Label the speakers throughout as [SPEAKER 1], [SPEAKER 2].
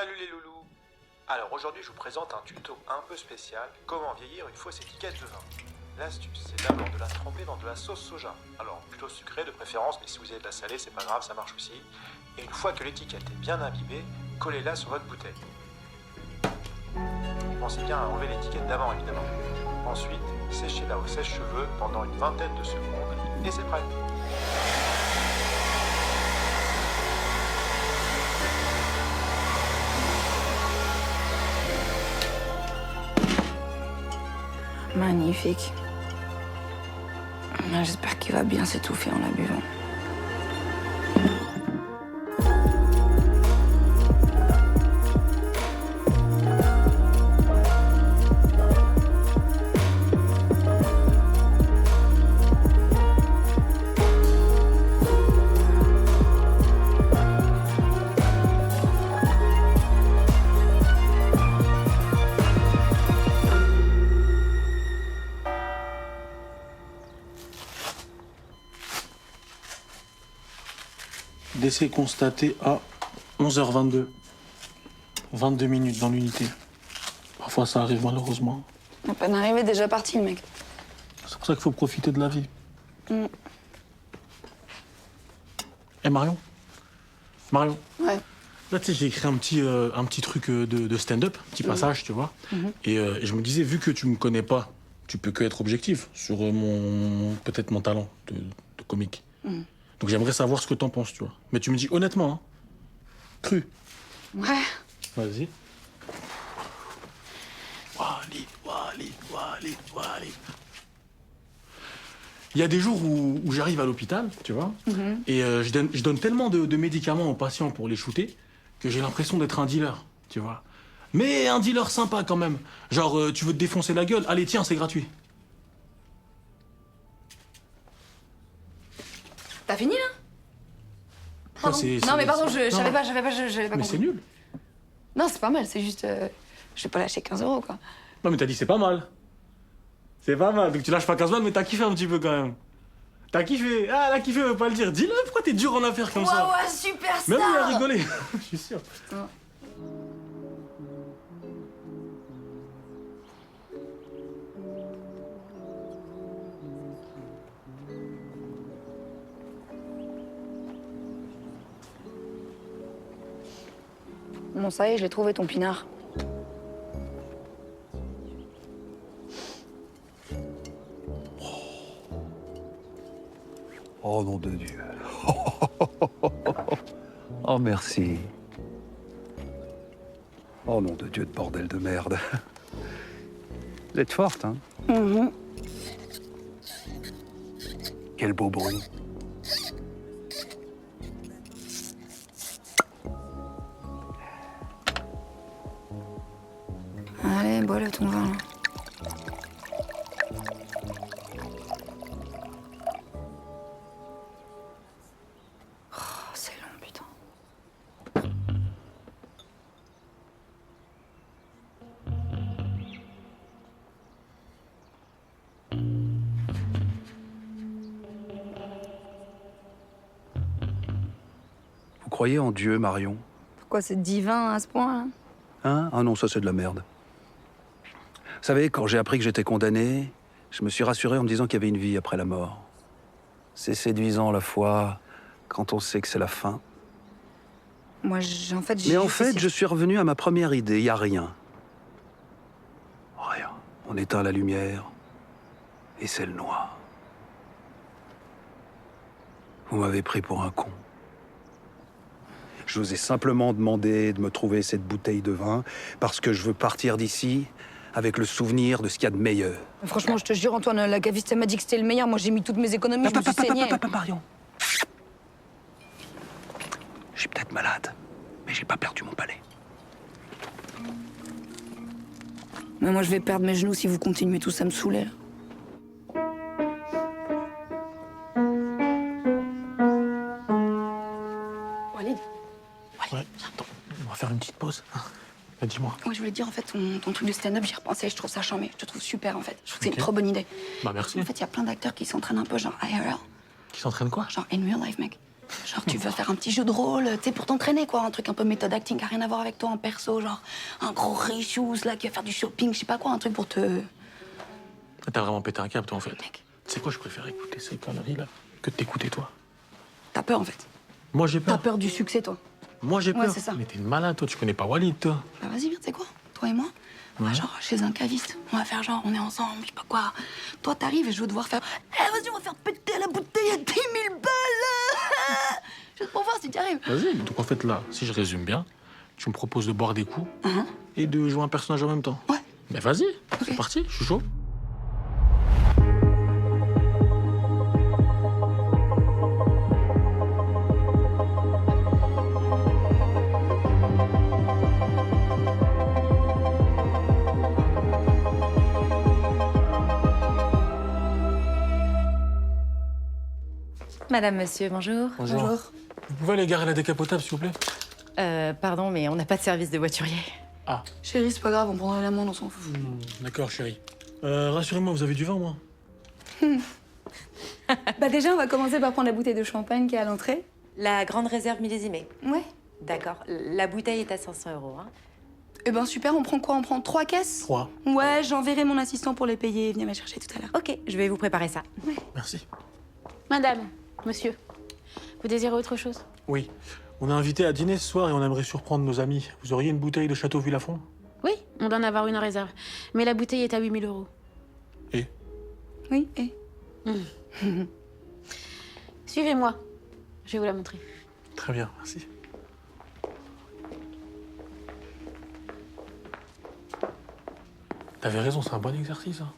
[SPEAKER 1] Salut les loulous. Alors aujourd'hui je vous présente un tuto un peu spécial, comment vieillir une fausse étiquette de vin. L'astuce, c'est d'abord de la tremper dans de la sauce soja. Alors plutôt sucrée de préférence, mais si vous avez de la salée, c'est pas grave, ça marche aussi. Et une fois que l'étiquette est bien imbibée, collez-la sur votre bouteille. Pensez bien à enlever l'étiquette d'avant évidemment. Ensuite, séchez-la au sèche-cheveux pendant une vingtaine de secondes et c'est prêt.
[SPEAKER 2] Magnifique. J'espère qu'il va bien s'étouffer en la buvant.
[SPEAKER 3] Décès constaté à 11h22. 22 minutes dans l'unité. Parfois ça arrive malheureusement.
[SPEAKER 2] À peine arrivé, déjà parti le mec.
[SPEAKER 3] C'est pour ça qu'il faut profiter de la vie. Eh Marion? Marion?
[SPEAKER 2] Ouais.
[SPEAKER 3] Là tu sais j'ai écrit un petit truc de stand-up, petit passage tu vois. Et je me disais vu que tu me connais pas, tu peux que être objectif sur peut-être mon talent de comique. Donc j'aimerais savoir ce que t'en penses, tu vois. Mais tu me dis honnêtement, hein. Cru.
[SPEAKER 2] Ouais.
[SPEAKER 3] Vas-y. Walid. Il y a des jours où j'arrive à l'hôpital, tu vois, et je donne tellement de médicaments aux patients pour les shooter que j'ai l'impression d'être un dealer, tu vois. Mais un dealer sympa quand même. Genre, tu veux te défoncer la gueule? Allez, tiens, c'est gratuit.
[SPEAKER 2] T'as fini là? Pardon. Non mais pardon, j'avais pas
[SPEAKER 3] Mais
[SPEAKER 2] compris.
[SPEAKER 3] c'est nul.
[SPEAKER 2] Non, c'est pas mal, c'est juste... je vais pas lâcher 15 € quoi.
[SPEAKER 3] Non mais t'as dit c'est pas mal. C'est pas mal, donc tu lâches pas 15 balles, mais t'as kiffé un petit peu quand même. T'as kiffé. Ah, elle a kiffé, veut pas le dire. Dis-le, pourquoi t'es dur en affaires comme ça?
[SPEAKER 2] Ouais, super
[SPEAKER 3] Même lui a
[SPEAKER 2] star.
[SPEAKER 3] rigolé, je suis sûr.
[SPEAKER 2] Bon, ça y est, je l'ai trouvé ton pinard.
[SPEAKER 4] Oh nom de Dieu. Oh merci. Oh nom de Dieu de bordel de merde. Vous êtes forte, hein? Quel beau bruit.
[SPEAKER 2] Allez, bois-le ton vin là. Oh, c'est long, putain.
[SPEAKER 4] Vous croyez en Dieu, Marion?
[SPEAKER 2] Pourquoi c'est divin à ce point là?
[SPEAKER 4] Hein? Ah non, ça c'est de la merde. Vous savez, quand j'ai appris que j'étais condamné, je me suis rassuré en me disant qu'il y avait une vie après la mort. C'est séduisant la foi quand on sait que c'est la fin.
[SPEAKER 2] Moi, en fait, j'ai...
[SPEAKER 4] Mais en fait, je suis revenu à ma première idée, il n'y a rien. Rien. On éteint la lumière et c'est le noir. Vous m'avez pris pour un con. Je vous ai simplement demandé de me trouver cette bouteille de vin parce que je veux partir d'ici avec le souvenir de ce qu'il y a de meilleur.
[SPEAKER 2] Franchement, je te jure, Antoine, la caviste elle m'a dit que c'était le meilleur. Moi, j'ai mis toutes mes économies, je me suis saignée.
[SPEAKER 4] Marion. Je suis peut-être malade, mais j'ai pas perdu mon palais.
[SPEAKER 2] Mais moi, je vais perdre mes genoux si vous continuez tous à me saouler. Là. Walid.
[SPEAKER 3] Ouais, attends, on va faire une petite pause. Dis-moi.
[SPEAKER 2] Ouais, je voulais te dire, en fait, ton truc de stand-up, j'y repensais, je trouve ça charmé. Je te trouve super, en fait. Je trouve que c'est
[SPEAKER 3] Ok.
[SPEAKER 2] une trop bonne idée.
[SPEAKER 3] Bah merci.
[SPEAKER 2] En fait, il y a plein d'acteurs qui s'entraînent un peu, genre IRL.
[SPEAKER 3] Qui s'entraîne quoi?
[SPEAKER 2] Genre in real life, mec. Genre, tu veux faire un petit jeu de rôle, tu sais, pour t'entraîner, quoi. Un truc un peu méthode acting qui a rien à voir avec toi en perso, genre un gros richous, là, qui va faire du shopping, je sais pas quoi, un truc pour te...
[SPEAKER 3] T'as vraiment pété un câble, toi, en fait.
[SPEAKER 2] Mec,
[SPEAKER 3] Tu sais quoi, je préfère écouter ces conneries, là, que de t'écouter, toi.
[SPEAKER 2] t'as peur, en fait.
[SPEAKER 3] Moi, j'ai
[SPEAKER 2] T'as
[SPEAKER 3] peur.
[SPEAKER 2] peur du succès, toi.
[SPEAKER 3] Moi, j'ai
[SPEAKER 2] Ouais,
[SPEAKER 3] peur.
[SPEAKER 2] c'est ça.
[SPEAKER 3] Mais t'es une malade, toi. Tu connais pas Walid, toi.
[SPEAKER 2] Bah vas-y, viens, tu sais quoi, toi et moi, on va
[SPEAKER 3] Ouais.
[SPEAKER 2] genre chez un caviste, on va faire genre, on est ensemble, je sais pas quoi. Toi, t'arrives et je veux devoir faire, vas-y, on va faire péter la bouteille à 10 000 balles. Juste pour voir si t'y arrives.
[SPEAKER 3] Vas-y. Donc, en fait, là, si je résume bien, tu me proposes de boire des coups et de jouer un personnage en même temps.
[SPEAKER 2] Ouais.
[SPEAKER 3] Mais vas-y, c'est parti, je suis chaud.
[SPEAKER 5] Madame, monsieur, bonjour.
[SPEAKER 3] Bonjour. Vous pouvez aller garer la décapotable, s'il vous plaît?
[SPEAKER 5] Pardon, mais on n'a pas de service de voiturier.
[SPEAKER 3] Ah,
[SPEAKER 2] Chérie, c'est pas grave, on prendra l'amende, on s'en fout.
[SPEAKER 3] d'accord, chérie. Rassurez-moi, vous avez du vin, moi?
[SPEAKER 2] Bah déjà, on va commencer par prendre la bouteille de champagne qui est à l'entrée.
[SPEAKER 5] La grande réserve millésimée.
[SPEAKER 2] Ouais.
[SPEAKER 5] D'accord. La bouteille est à 500 €. Hein.
[SPEAKER 2] Eh ben super, on prend quoi? On prend 3 caisses?
[SPEAKER 3] 3.
[SPEAKER 2] Ouais, j'enverrai mon assistant pour les payer, il vient me chercher tout à l'heure.
[SPEAKER 5] Ok, je vais vous préparer ça.
[SPEAKER 3] Merci.
[SPEAKER 6] Madame, monsieur, vous désirez autre chose?
[SPEAKER 3] Oui. On est invité à dîner ce soir et on aimerait surprendre nos amis. Vous auriez une bouteille de Château Villafond?
[SPEAKER 6] Oui, on doit en avoir une en réserve. Mais la bouteille est à 8 000 €.
[SPEAKER 3] Et?
[SPEAKER 2] Oui, et?
[SPEAKER 6] Suivez-moi, je vais vous la montrer.
[SPEAKER 3] Très bien, merci. T'avais raison, c'est un bon exercice, hein.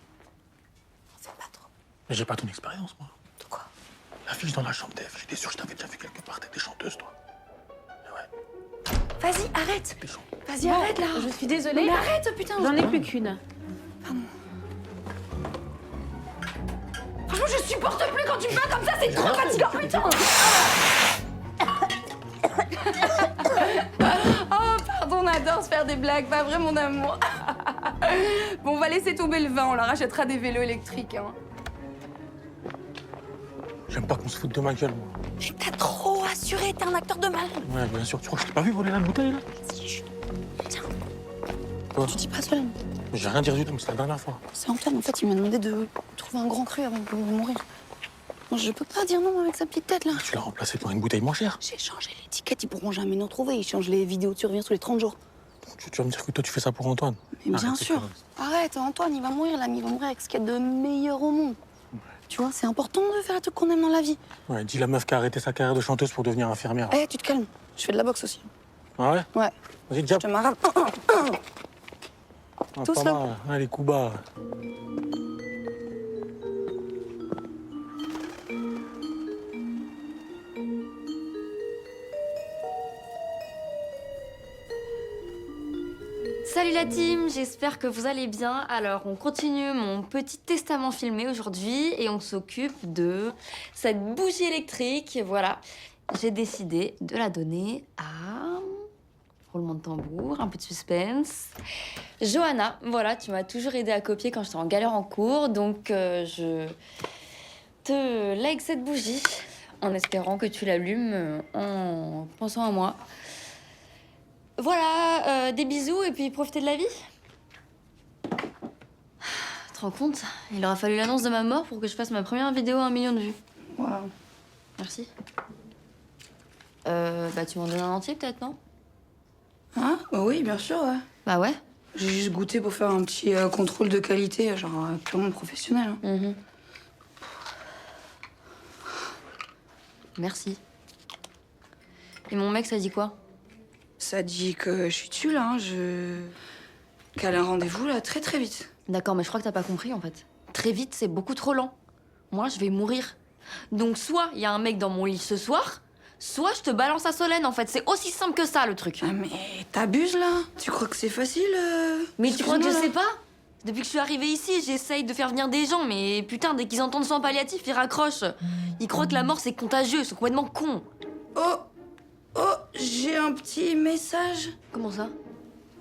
[SPEAKER 2] C'est pas trop.
[SPEAKER 3] Mais j'ai pas ton expérience, moi.
[SPEAKER 2] De quoi?
[SPEAKER 3] L'affiche dans la chambre d'Eve, j'étais sûr que je t'avais déjà vu quelque part, t'es des chanteuses, toi. Mais ouais,
[SPEAKER 2] Vas-y, arrête.
[SPEAKER 3] t'es chanteuses.
[SPEAKER 2] Vas-y, arrête là.
[SPEAKER 6] Je suis désolée,
[SPEAKER 2] Mais arrête, putain.
[SPEAKER 6] j'en ai plus qu'une.
[SPEAKER 2] Franchement, je supporte plus quand tu me parles comme ça, c'est trop fatigant, putain. Oh, pardon, on adore se faire des blagues, pas vrai, mon amour. Bon, on va laisser tomber le vin, on leur achètera des vélos électriques. Hein.
[SPEAKER 3] J'aime pas qu'on se foute de ma gueule, moi.
[SPEAKER 2] Mais t'as trop assuré, t'es un acteur de mal.
[SPEAKER 3] Ouais, bien sûr. Tu crois que je t'ai pas vu voler la bouteille, là?
[SPEAKER 2] Si, chut. Tiens.
[SPEAKER 3] Quoi?
[SPEAKER 2] Tu dis pas cela.
[SPEAKER 3] J'ai rien dit du tout, mais c'est la dernière fois.
[SPEAKER 2] C'est Antoine, en fait, il m'a demandé de trouver un grand cru avant de mourir. Bon, je peux pas dire non avec sa petite tête, là.
[SPEAKER 3] Tu l'as remplacé par une bouteille moins chère.
[SPEAKER 2] J'ai changé l'étiquette, ils pourront jamais nous retrouver. Ils changent les vidéos de surveillance tous les 30 jours.
[SPEAKER 3] Tu vas me dire que toi, tu fais ça pour Antoine?
[SPEAKER 2] Mais bien
[SPEAKER 3] Arrête tes
[SPEAKER 2] sûr.
[SPEAKER 3] conneries.
[SPEAKER 2] Arrête, Antoine, il va mourir, là, mais il va mourir avec ce qu'il y a de meilleur au monde. Tu vois, c'est important de faire un truc qu'on aime dans la vie.
[SPEAKER 3] Ouais, dis la meuf qui a arrêté sa carrière de chanteuse pour devenir infirmière.
[SPEAKER 2] Eh, tu te calmes. Je fais de la boxe aussi.
[SPEAKER 3] Ah ouais?
[SPEAKER 2] Ouais,
[SPEAKER 3] Vas-y, jab.
[SPEAKER 2] je te marave.
[SPEAKER 3] Ah,
[SPEAKER 2] tous
[SPEAKER 3] pas
[SPEAKER 2] là.
[SPEAKER 3] mal. Allez, coups bas.
[SPEAKER 7] Salut la team, j'espère que vous allez bien. Alors, on continue mon petit testament filmé aujourd'hui et on s'occupe de cette bougie électrique. Voilà, j'ai décidé de la donner à... Roulement de tambour, un peu de suspense. Johanna, voilà, tu m'as toujours aidé à copier quand j'étais en galère en cours, donc je te lègue cette bougie en espérant que tu l'allumes en pensant à moi. Voilà, des bisous et puis profitez de la vie. Tu te rends compte? Il aura fallu l'annonce de ma mort pour que je fasse ma première vidéo à 1 million de vues.
[SPEAKER 2] Waouh.
[SPEAKER 7] Merci. Bah tu m'en donnes un entier peut-être, non?
[SPEAKER 2] Hein? Bah oui, bien sûr, ouais.
[SPEAKER 7] Bah ouais.
[SPEAKER 2] J'ai juste goûté pour faire un petit contrôle de qualité, genre purement professionnel. Hein.
[SPEAKER 7] Mhm. Merci. Et mon mec, ça dit quoi?
[SPEAKER 2] Ça dit que je suis dessus, là. Hein. Qu'elle a un rendez-vous, là, très très vite.
[SPEAKER 7] D'accord, mais je crois que t'as pas compris, en fait. Très vite, c'est beaucoup trop lent. Moi, je vais mourir. Donc, soit il y a un mec dans mon lit ce soir, soit je te balance à Solène, en fait. C'est aussi simple que ça, le truc.
[SPEAKER 2] Ah, mais t'abuses, là? Tu crois que c'est facile
[SPEAKER 7] Mais
[SPEAKER 2] ce
[SPEAKER 7] tu crois que je
[SPEAKER 2] créneau, là
[SPEAKER 7] sais pas? Depuis que je suis arrivée ici, j'essaye de faire venir des gens, mais putain, dès qu'ils entendent soins palliatifs, ils raccrochent. Ils croient que la mort, c'est contagieux, ils sont complètement cons.
[SPEAKER 2] Oh, j'ai un petit message
[SPEAKER 7] Comment ça?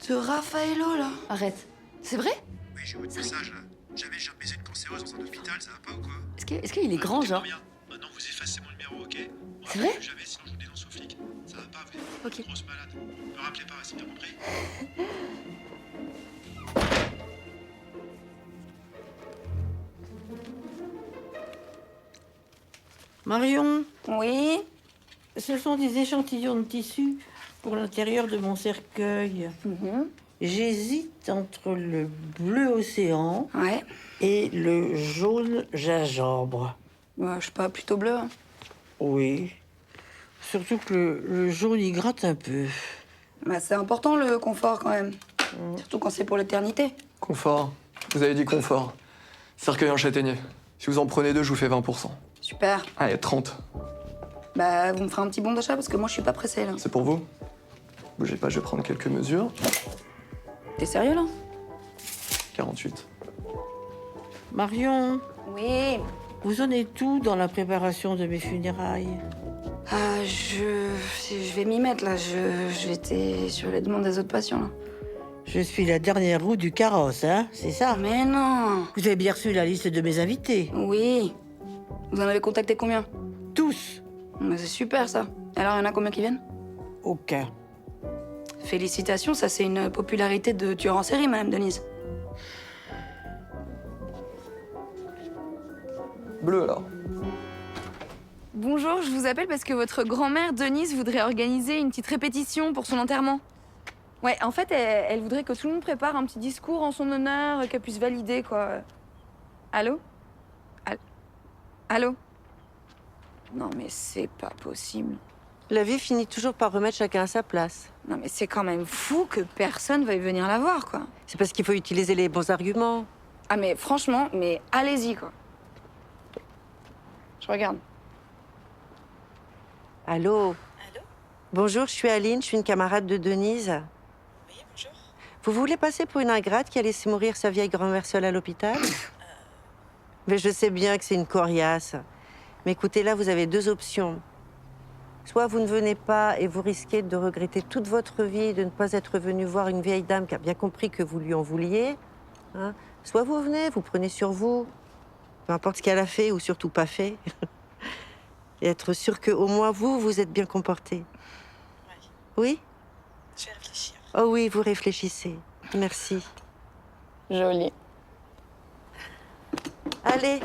[SPEAKER 2] de Raffaello, là.
[SPEAKER 7] Arrête. C'est vrai?
[SPEAKER 1] Oui, j'ai votre message là. Jamais je viens de baiser une cancéreuse dans un hôpital, ça va pas ou quoi?
[SPEAKER 7] Est-ce qu'il est grand, genre?
[SPEAKER 1] Bien. Maintenant vous effacez mon numéro, ok?
[SPEAKER 7] C'est vrai?
[SPEAKER 1] Jamais, sinon je vous dénonce aux flics. Ça va pas, vous êtes
[SPEAKER 7] Ok.
[SPEAKER 1] une grosse malade. Ne me rappelez pas, c'est bien compris?
[SPEAKER 8] Marion,
[SPEAKER 2] Oui.
[SPEAKER 8] ce sont des échantillons de tissu pour l'intérieur de mon cercueil. J'hésite entre le bleu océan
[SPEAKER 2] Ouais.
[SPEAKER 8] et le jaune gingembre.
[SPEAKER 2] Ouais, je sais pas, plutôt bleu. Hein.
[SPEAKER 8] Oui. Surtout que le jaune, il gratte un peu.
[SPEAKER 2] Bah, c'est important le confort quand même. Surtout quand c'est pour l'éternité.
[SPEAKER 9] Confort. Vous avez dit confort. Cercueil en châtaignier. Si vous en prenez 2, je vous fais 20%.
[SPEAKER 2] Super.
[SPEAKER 9] Allez, 30.
[SPEAKER 2] Bah, vous me ferez un petit bon d'achat parce que moi je suis pas pressée là.
[SPEAKER 9] C'est pour vous? Bougez pas, je vais prendre quelques mesures.
[SPEAKER 2] T'es sérieux là?
[SPEAKER 9] 48.
[SPEAKER 8] Marion,
[SPEAKER 2] Oui.
[SPEAKER 8] vous en êtes où dans la préparation de mes funérailles?
[SPEAKER 2] Ah, je vais m'y mettre là. J'étais sur les demandes des autres patients là.
[SPEAKER 8] Je suis la dernière roue du carrosse, hein, c'est ça?
[SPEAKER 2] Mais non.
[SPEAKER 8] Vous avez bien reçu la liste de mes invités?
[SPEAKER 2] Oui. Vous en avez contacté combien?
[SPEAKER 8] Tous?
[SPEAKER 2] Mais c'est super ça. Alors, il y en a combien qui viennent?
[SPEAKER 8] Aucun.
[SPEAKER 2] Félicitations, ça c'est une popularité de tueur en série, Madame Denise.
[SPEAKER 9] Bleu, alors.
[SPEAKER 10] Bonjour, je vous appelle parce que votre grand-mère Denise voudrait organiser une petite répétition pour son enterrement. Ouais, en fait, elle voudrait que tout le monde prépare un petit discours en son honneur, qu'elle puisse valider, quoi. Allô? Allô? Non, mais c'est pas possible.
[SPEAKER 11] La vie finit toujours par remettre chacun à sa place.
[SPEAKER 10] Non, mais c'est quand même fou que personne veuille venir la voir, quoi.
[SPEAKER 11] C'est parce qu'il faut utiliser les bons arguments.
[SPEAKER 10] Ah, mais franchement, mais allez-y, quoi. Je regarde.
[SPEAKER 11] Allô? Bonjour, je suis Aline, je suis une camarade de Denise.
[SPEAKER 12] Oui, bonjour.
[SPEAKER 11] Vous voulez passer pour une ingrate qui a laissé mourir sa vieille grand-mère seule à l'hôpital? Mais je sais bien que c'est une coriace. Mais écoutez, là, vous avez 2 options. Soit vous ne venez pas et vous risquez de regretter toute votre vie de ne pas être venu voir une vieille dame qui a bien compris que vous lui en vouliez. Hein. Soit vous venez, vous prenez sur vous, peu importe ce qu'elle a fait ou surtout pas fait. Et être sûr qu'au moins vous, vous êtes bien comporté. Oui?
[SPEAKER 12] Je vais réfléchir.
[SPEAKER 11] Oh oui, vous réfléchissez. Merci.
[SPEAKER 10] Joli.
[SPEAKER 11] Allez,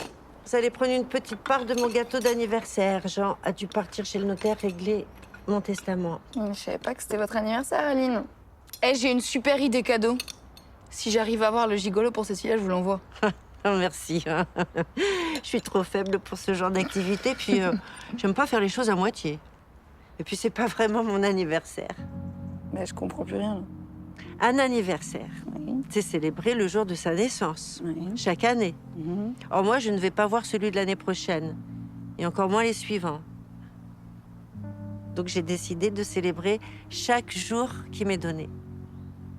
[SPEAKER 11] vous allez prendre une petite part de mon gâteau d'anniversaire. Jean a dû partir chez le notaire régler mon testament.
[SPEAKER 10] Je savais pas que c'était votre anniversaire, Aline. Eh, j'ai une super idée cadeau. Si j'arrive à voir le gigolo pour Cécilia, je vous l'envoie.
[SPEAKER 11] Oh, merci. Je suis trop faible pour ce genre d'activité, puis j'aime pas faire les choses à moitié. Et puis c'est pas vraiment mon anniversaire.
[SPEAKER 10] Mais je comprends plus rien. Là.
[SPEAKER 11] Un anniversaire,
[SPEAKER 10] Oui.
[SPEAKER 11] c'est célébrer le jour de sa naissance,
[SPEAKER 10] Oui.
[SPEAKER 11] chaque année.
[SPEAKER 10] Mhm.
[SPEAKER 11] Or moi, je ne vais pas voir celui de l'année prochaine, et encore moins les suivants. Donc j'ai décidé de célébrer chaque jour qui m'est donné.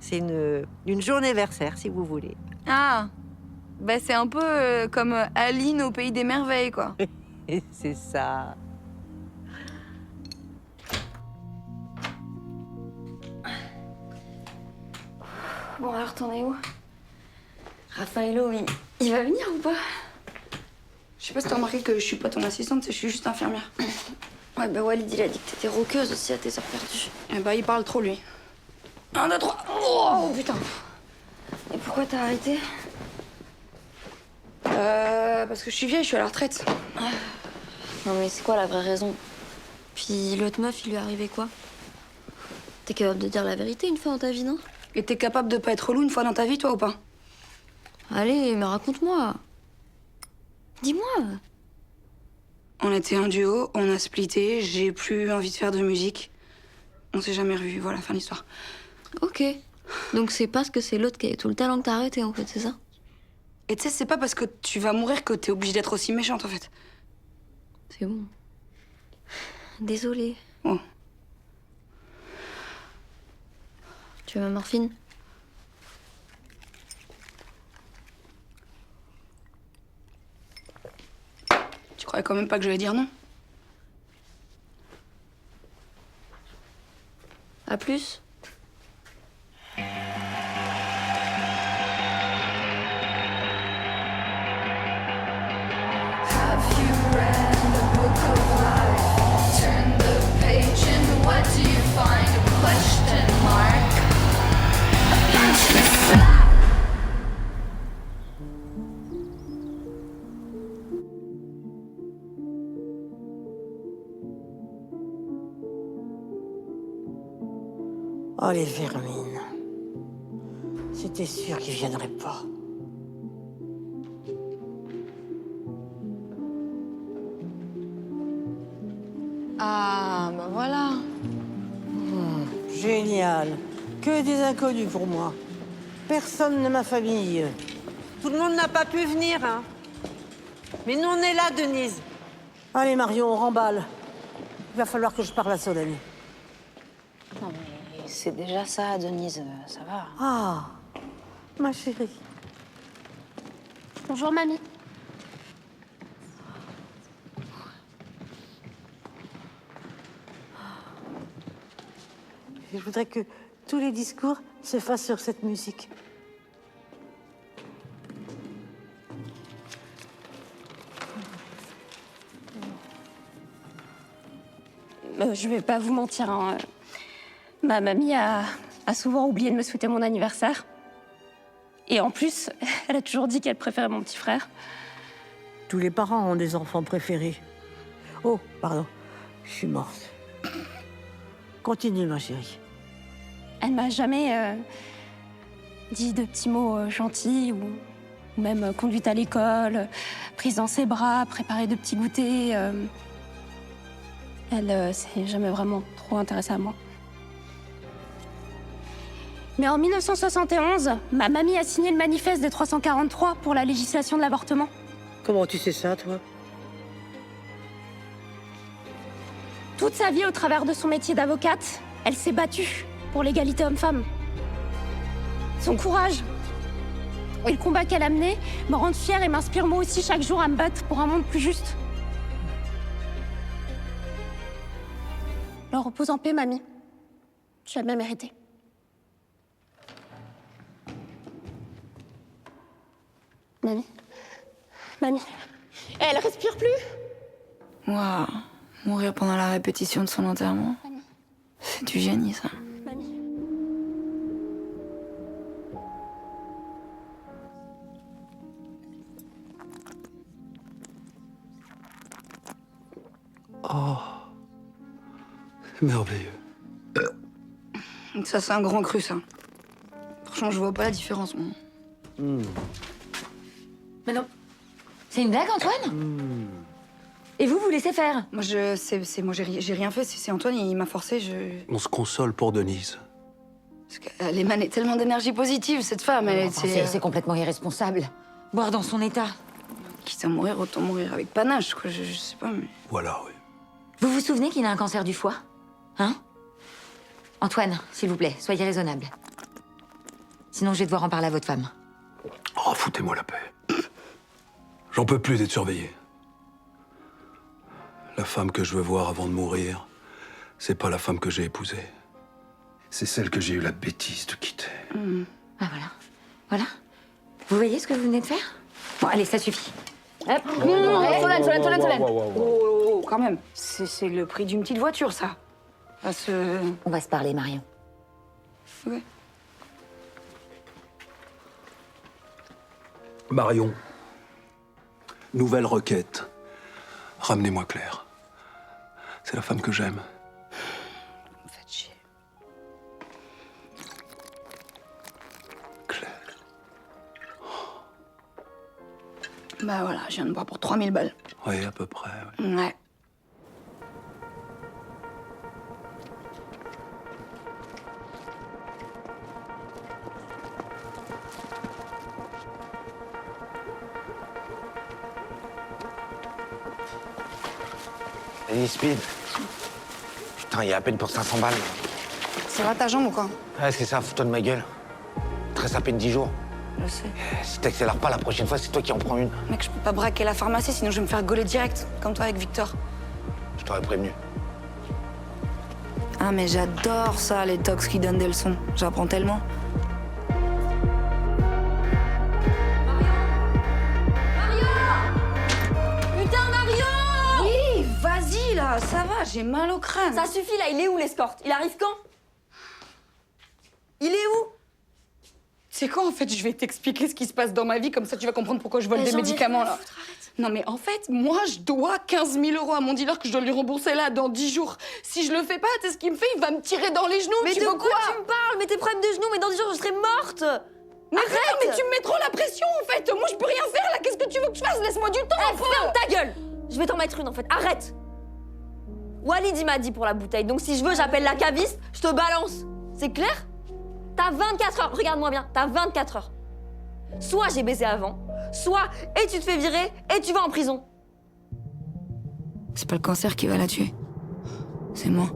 [SPEAKER 11] C'est une journée-versaire, si vous voulez.
[SPEAKER 10] Ah, bah c'est un peu comme Aline au pays des merveilles, quoi.
[SPEAKER 11] Et c'est ça.
[SPEAKER 7] Bon, alors t'en es où? Raffaello, il va venir ou pas?
[SPEAKER 2] Je sais pas si t'as remarqué que je suis pas ton assistante, je suis juste infirmière.
[SPEAKER 7] Ouais, bah Walid, il a dit que t'étais roqueuse aussi à tes heures perdues.
[SPEAKER 2] Eh bah, il parle trop, lui.
[SPEAKER 7] 1, 2, 3. Oh putain. Et pourquoi t'as arrêté?
[SPEAKER 2] Parce que je suis vieille, je suis à la retraite.
[SPEAKER 7] Non mais c'est quoi la vraie raison? Puis l'autre meuf, il lui est arrivé quoi? T'es capable de dire la vérité une fois dans ta vie, non?
[SPEAKER 2] Et t'es capable de pas être relou une fois dans ta vie, toi, ou pas?
[SPEAKER 7] Allez, mais raconte-moi. Dis-moi.
[SPEAKER 2] On était un duo, on a splitté, j'ai plus envie de faire de musique. On s'est jamais revus, voilà, fin de l'histoire.
[SPEAKER 7] Ok. Donc c'est parce que c'est l'autre qui a tout le talent que t'as arrêté, en fait, c'est ça?
[SPEAKER 2] Et tu sais, c'est pas parce que tu vas mourir que t'es obligée d'être aussi méchante, en fait.
[SPEAKER 7] C'est bon. Désolée.
[SPEAKER 2] Oh.
[SPEAKER 7] Tu veux ma morphine?
[SPEAKER 2] Tu croyais quand même pas que j'allais dire non?
[SPEAKER 7] À plus.
[SPEAKER 13] Have you read the book of life?
[SPEAKER 8] Oh, les vermines. C'était sûr qu'ils viendraient pas.
[SPEAKER 2] Ah, bah voilà.
[SPEAKER 8] Génial. Que des inconnus pour moi. Personne de ma famille.
[SPEAKER 11] Tout le monde n'a pas pu venir, hein. Mais nous, on est là, Denise.
[SPEAKER 8] Allez, Marion, on remballe. Il va falloir que je parle à Solène.
[SPEAKER 2] Non, mais c'est déjà ça, Denise, ça va.
[SPEAKER 8] Ah, ma chérie.
[SPEAKER 6] Bonjour, mamie.
[SPEAKER 8] Je voudrais que tous les discours se fassent sur cette musique.
[SPEAKER 6] Je vais pas vous mentir, hein. Ma mamie a souvent oublié de me souhaiter mon anniversaire. Et en plus, elle a toujours dit qu'elle préférait mon petit frère.
[SPEAKER 8] Tous les parents ont des enfants préférés. Oh, pardon, je suis morte. Continue, ma chérie.
[SPEAKER 6] Elle m'a jamais dit de petits mots gentils ou même conduite à l'école, prise dans ses bras, préparé de petits goûters. Elle s'est jamais vraiment trop intéressée à moi. Mais en 1971, ma mamie a signé le manifeste des 343 pour la législation de l'avortement.
[SPEAKER 8] Comment tu sais ça, toi?
[SPEAKER 6] Toute sa vie, au travers de son métier d'avocate, elle s'est battue pour l'égalité homme-femme. Son courage et le combat qu'elle a mené me rendent fière et m'inspirent moi aussi chaque jour à me battre pour un monde plus juste. Alors repose en paix, mamie. Tu l'as bien mérité. Mamie. Mamie. Elle respire plus.
[SPEAKER 2] Waouh, mourir pendant la répétition de son enterrement. C'est du génie, ça.
[SPEAKER 6] Mamie.
[SPEAKER 4] Oh, merveilleux.
[SPEAKER 2] Ça, c'est un grand cru, ça. Franchement, je vois pas la différence, moi.
[SPEAKER 5] Mais non. C'est une blague, Antoine Et vous laissez faire?
[SPEAKER 2] Moi, moi, j'ai rien fait. C'est Antoine, il m'a forcé,
[SPEAKER 4] On se console pour Denise.
[SPEAKER 2] Parce qu'elle émanait tellement d'énergie positive, cette femme.
[SPEAKER 5] C'est complètement irresponsable. Boire dans son état.
[SPEAKER 2] Quitte à mourir, autant mourir avec panache, quoi. Je sais pas, mais...
[SPEAKER 4] Voilà, oui.
[SPEAKER 5] Vous vous souvenez qu'il a un cancer du foie? Hein? Antoine, s'il vous plaît, soyez raisonnable. Sinon, je vais devoir en parler à votre femme.
[SPEAKER 4] Oh, foutez-moi la paix. J'en peux plus d'être surveillé. La femme que je veux voir avant de mourir, c'est pas la femme que j'ai épousée. C'est celle que j'ai eu la bêtise de quitter.
[SPEAKER 5] Ah, voilà. Voilà. Vous voyez ce que vous venez de faire? Bon, allez, ça suffit. Hop. Solène.
[SPEAKER 2] Oh, quand même. C'est le prix d'une petite voiture, ça.
[SPEAKER 5] On va se parler, Marion.
[SPEAKER 2] Ouais.
[SPEAKER 4] Marion, nouvelle requête. Ramenez-moi Claire. C'est la femme que j'aime.
[SPEAKER 2] Vous me faites chier.
[SPEAKER 4] Claire.
[SPEAKER 2] Bah voilà, je viens de boire pour 3000 balles.
[SPEAKER 4] Oui, à peu près. Ouais.
[SPEAKER 2] Ouais.
[SPEAKER 13] Hey, Speed. Putain, il y a à peine pour 500 balles.
[SPEAKER 2] Ça va ta jambe ou quoi?
[SPEAKER 13] Ouais, c'est ça, fous-toi de ma gueule. Très à peine 10 jours.
[SPEAKER 2] Je sais.
[SPEAKER 13] Si t'accélères pas, la prochaine fois, c'est toi qui en prends une.
[SPEAKER 2] Mec, je peux pas braquer la pharmacie, sinon je vais me faire gauler direct, comme toi avec Victor.
[SPEAKER 13] Je t'aurais prévenu.
[SPEAKER 2] Ah, mais j'adore ça, les tox qui donnent des leçons. J'apprends tellement.
[SPEAKER 7] Putain, Mario!
[SPEAKER 2] Oui, vas-y, là, ça va, j'ai mal au crâne.
[SPEAKER 7] Ça suffit, là, il est où l'escorte? Il arrive quand? Il est où?
[SPEAKER 2] C'est quoi en fait? Je vais t'expliquer ce qui se passe dans ma vie, comme ça tu vas comprendre pourquoi je vole des médicaments là. Non mais en fait, moi je dois 15 000 € à mon dealer que je dois lui rembourser là dans 10 jours. Si je le fais pas, tu sais ce qu'il me fait? Il va me tirer dans les genoux.
[SPEAKER 7] Mais
[SPEAKER 2] tu
[SPEAKER 7] de
[SPEAKER 2] veux
[SPEAKER 7] quoi tu me parles? Mais tes problèmes de genoux, mais dans 10 jours je serai morte.
[SPEAKER 2] Mais putain, mais tu me mets trop la pression en fait. Moi je peux rien faire là. Qu'est-ce que tu veux que je fasse? Laisse-moi du temps.
[SPEAKER 7] Ferme ta gueule. Je vais t'en mettre une en fait. Arrête. Walid il m'a dit pour la bouteille. Donc si je veux, j'appelle la caviste, je te balance. C'est clair? T'as 24 heures. Regarde-moi bien. T'as 24 heures. Soit j'ai baisé avant, soit et tu te fais virer et tu vas en prison.
[SPEAKER 2] C'est pas le cancer qui va la tuer. C'est moi.